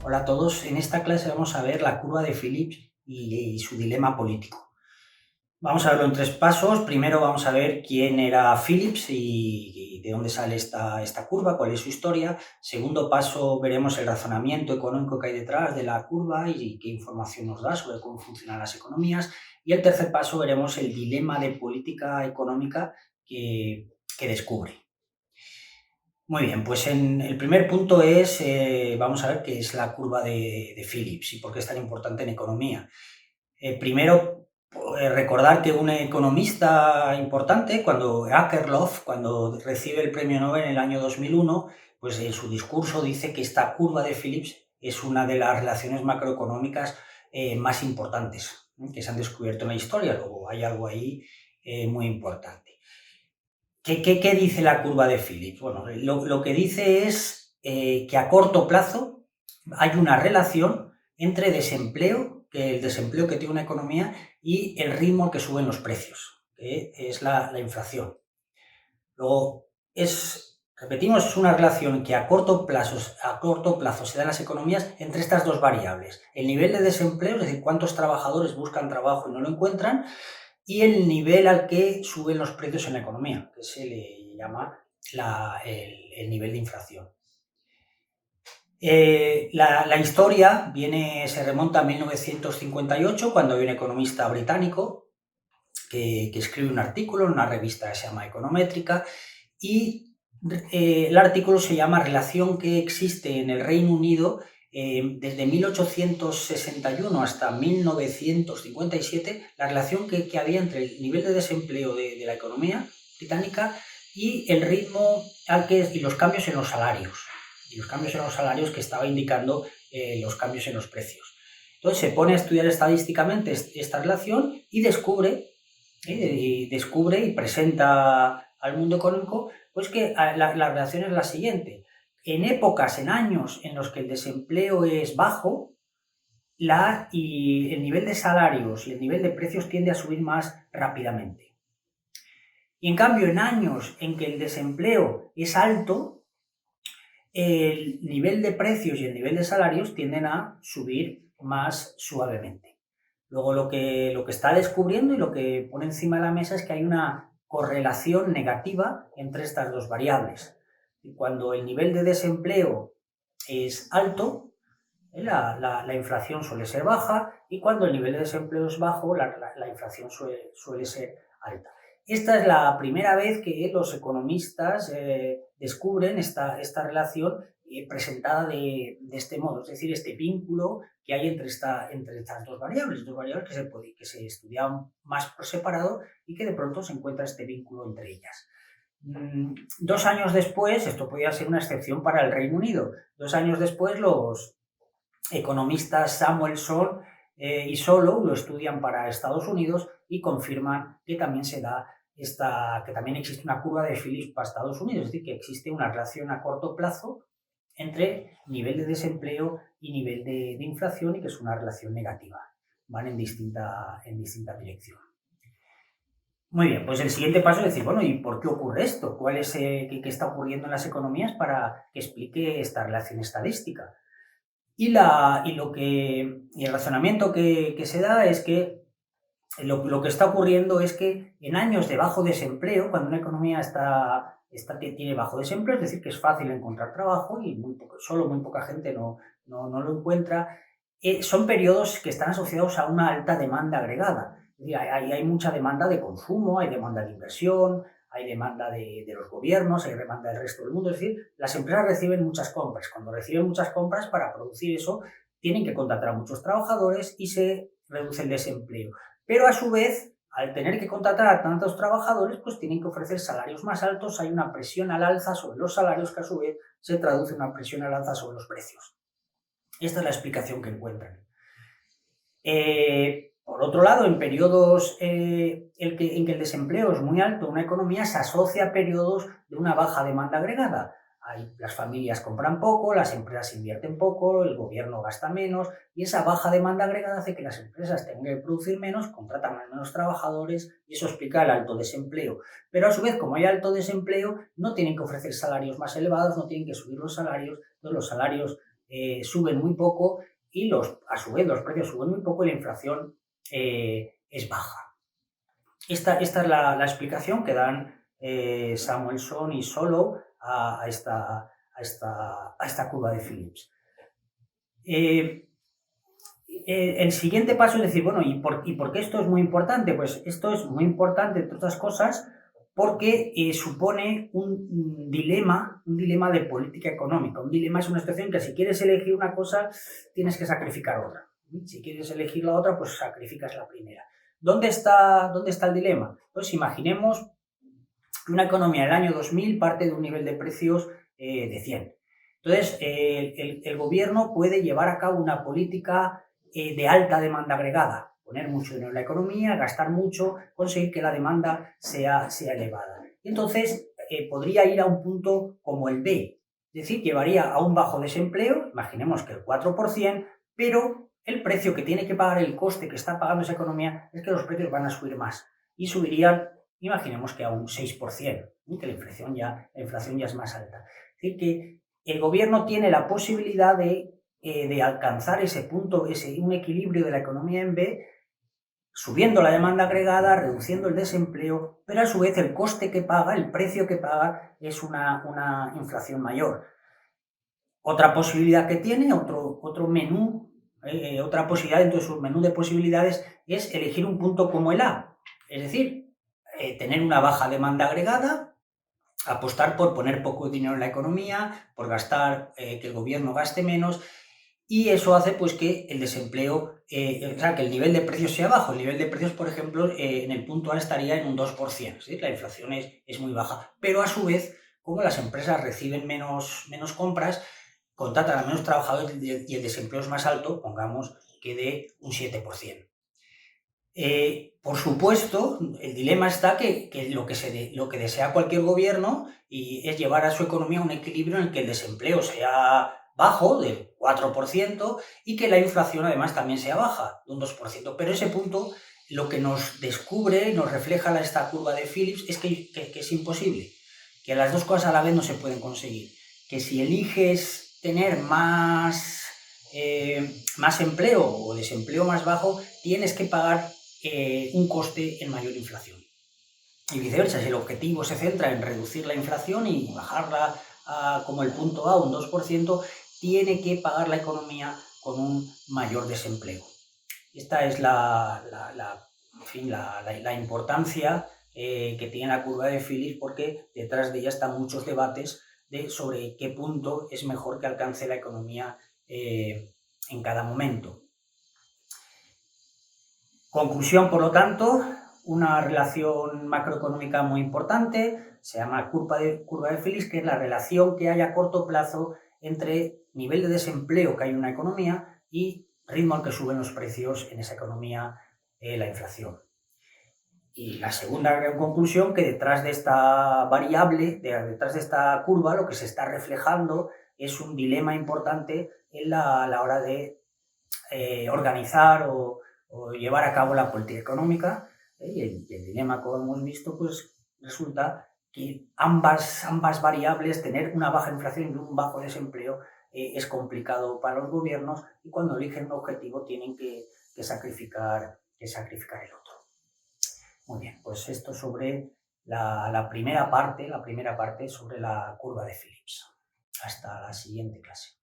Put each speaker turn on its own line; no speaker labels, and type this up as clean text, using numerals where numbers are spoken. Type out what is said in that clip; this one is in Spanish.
Hola a todos, en esta clase vamos a ver la curva de Phillips y su dilema político. Vamos a verlo en 3 pasos. Primero vamos a ver quién era Phillips y de dónde sale esta curva, cuál es su historia. Segundo paso, veremos el razonamiento económico que hay detrás de la curva y qué información nos da sobre cómo funcionan las economías. Y el tercer paso, veremos el dilema de política económica que descubre. Muy bien, pues el primer punto es, vamos a ver qué es la curva de Phillips y por qué es tan importante en economía. Primero, recordar que un economista importante, cuando Akerlof, cuando recibe el premio Nobel en el año 2001, pues en su discurso dice que esta curva de Phillips es una de las relaciones macroeconómicas más importantes que se han descubierto en la historia. Luego hay algo ahí muy importante. ¿Qué dice la curva de Phillips? Bueno, lo que dice es que a corto plazo hay una relación entre desempleo, que el desempleo que tiene una economía, y el ritmo al que suben los precios, que es la inflación. Luego, repetimos, es una relación que a corto plazo se da en las economías entre estas dos variables. El nivel de desempleo, es decir, cuántos trabajadores buscan trabajo y no lo encuentran, y el nivel al que suben los precios en la economía, que se le llama el nivel de inflación. La historia se remonta a 1958, cuando hay un economista británico que escribe un artículo en una revista que se llama Econométrica, y el artículo se llama Relación que existe en el Reino Unido desde 1861 hasta 1957, la relación que había entre el nivel de desempleo de la economía británica y el ritmo y los cambios en los salarios. Y los cambios en los salarios que estaba indicando los cambios en los precios. Entonces se pone a estudiar estadísticamente esta relación y descubre y presenta al mundo económico pues que la relación es la siguiente. En años en los que el desempleo es bajo, y el nivel de salarios y el nivel de precios tiende a subir más rápidamente. Y en cambio, en años en que el desempleo es alto, el nivel de precios y el nivel de salarios tienden a subir más suavemente. Luego lo que está descubriendo y lo que pone encima de la mesa es que hay una correlación negativa entre estas dos variables. Y cuando el nivel de desempleo es alto, la inflación suele ser baja, y cuando el nivel de desempleo es bajo, la inflación suele ser alta. Esta es la primera vez que los economistas descubren esta relación presentada de este modo, es decir, este vínculo que hay entre estas dos variables que se estudiaban más por separado y que de pronto se encuentra este vínculo entre ellas. 2 años después, esto podía ser una excepción para el Reino Unido, 2 años después los economistas Samuelson y Solow lo estudian para Estados Unidos y confirman que también que también existe una curva de Phillips para Estados Unidos, es decir, que existe una relación a corto plazo entre nivel de desempleo y nivel de inflación, y que es una relación negativa, van en distinta dirección. Muy bien, pues el siguiente paso es decir, bueno, ¿y por qué ocurre esto? ¿Qué está ocurriendo en las economías para que explique esta relación estadística? Y el razonamiento que se da es que lo que está ocurriendo es que en años de bajo desempleo, cuando una economía tiene bajo desempleo, es decir, que es fácil encontrar trabajo y solo muy poca gente no lo encuentra, son periodos que están asociados a una alta demanda agregada. Es decir, hay mucha demanda de consumo, hay demanda de inversión, hay demanda de los gobiernos, hay demanda del resto del mundo. Es decir, las empresas reciben muchas compras. Cuando reciben muchas compras, para producir eso, tienen que contratar a muchos trabajadores y se reduce el desempleo. Pero a su vez, al tener que contratar a tantos trabajadores, pues tienen que ofrecer salarios más altos, hay una presión al alza sobre los salarios que a su vez se traduce en una presión al alza sobre los precios. Esta es la explicación que encuentran. Por otro lado, en periodos en que el desempleo es muy alto, una economía se asocia a periodos de una baja demanda agregada. Las familias compran poco, las empresas invierten poco, el gobierno gasta menos, y esa baja demanda agregada hace que las empresas tengan que producir menos, contratan a menos trabajadores, y eso explica el alto desempleo. Pero a su vez, como hay alto desempleo, no tienen que ofrecer salarios más elevados, no tienen que subir los salarios, entonces los salarios suben muy poco y a su vez los precios suben muy poco y la inflación es baja. Esta es la explicación que dan Samuelson y Solow a esta curva de Phillips. El siguiente paso es decir, bueno, ¿y por qué esto es muy importante? Pues esto es muy importante, entre otras cosas, porque supone un dilema de política económica. Un dilema es una situación que si quieres elegir una cosa, tienes que sacrificar otra. Si quieres elegir la otra, pues sacrificas la primera. ¿Dónde está el dilema? Pues imaginemos que una economía del año 2000 parte de un nivel de precios de 100. Entonces, el gobierno puede llevar a cabo una política de alta demanda agregada, poner mucho dinero en la economía, gastar mucho, conseguir que la demanda sea elevada. Y entonces, podría ir a un punto como el B, es decir, llevaría a un bajo desempleo, imaginemos que el 4%, pero el precio que tiene que pagar, el coste que está pagando esa economía, es que los precios van a subir más y subirían, imaginemos que a un 6%, que la inflación ya es más alta. Es decir, que el gobierno tiene la posibilidad de alcanzar ese punto, un equilibrio de la economía en B, subiendo la demanda agregada, reduciendo el desempleo, pero a su vez el coste que paga, el precio que paga, es una inflación mayor. Otra posibilidad que tiene, otro menú, otra posibilidad dentro de su menú de posibilidades es elegir un punto como el A, es decir, tener una baja demanda agregada, apostar por poner poco dinero en la economía, por gastar, que el gobierno gaste menos, y eso hace pues que el desempleo, o sea, que el nivel de precios sea bajo. El nivel de precios, por ejemplo, en el punto A estaría en un 2%, ¿sí? La inflación es muy baja, pero a su vez, como las empresas reciben menos compras, contratan a menos trabajadores y el desempleo es más alto, pongamos que de un 7%. Por supuesto, el dilema está que lo que desea cualquier gobierno es llevar a su economía a un equilibrio en el que el desempleo sea bajo, del 4%, y que la inflación además también sea baja, de un 2%. Pero ese punto lo que nos descubre, nos refleja esta curva de Phillips, es que es imposible, que las dos cosas a la vez no se pueden conseguir. Que si eliges tener más empleo o desempleo más bajo, tienes que pagar un coste en mayor inflación. Y viceversa, si el objetivo se centra en reducir la inflación y bajarla como el punto A, un 2%, tiene que pagar la economía con un mayor desempleo. Esta es la importancia que tiene la curva de Phillips, porque detrás de ella están muchos debates sobre qué punto es mejor que alcance la economía en cada momento. Conclusión, por lo tanto, una relación macroeconómica muy importante, se llama curva de Phillips, que es la relación que hay a corto plazo entre nivel de desempleo que hay en una economía y ritmo al que suben los precios en esa economía, la inflación. Y la segunda gran conclusión, que detrás de esta variable, detrás de esta curva, lo que se está reflejando es un dilema importante en la hora de organizar o llevar a cabo la política económica, y el dilema, como hemos visto, pues resulta que ambas variables, tener una baja inflación y un bajo desempleo, es complicado para los gobiernos, y cuando eligen un objetivo tienen que sacrificar el otro. Muy bien, pues esto sobre la primera parte sobre la curva de Phillips. Hasta la siguiente clase.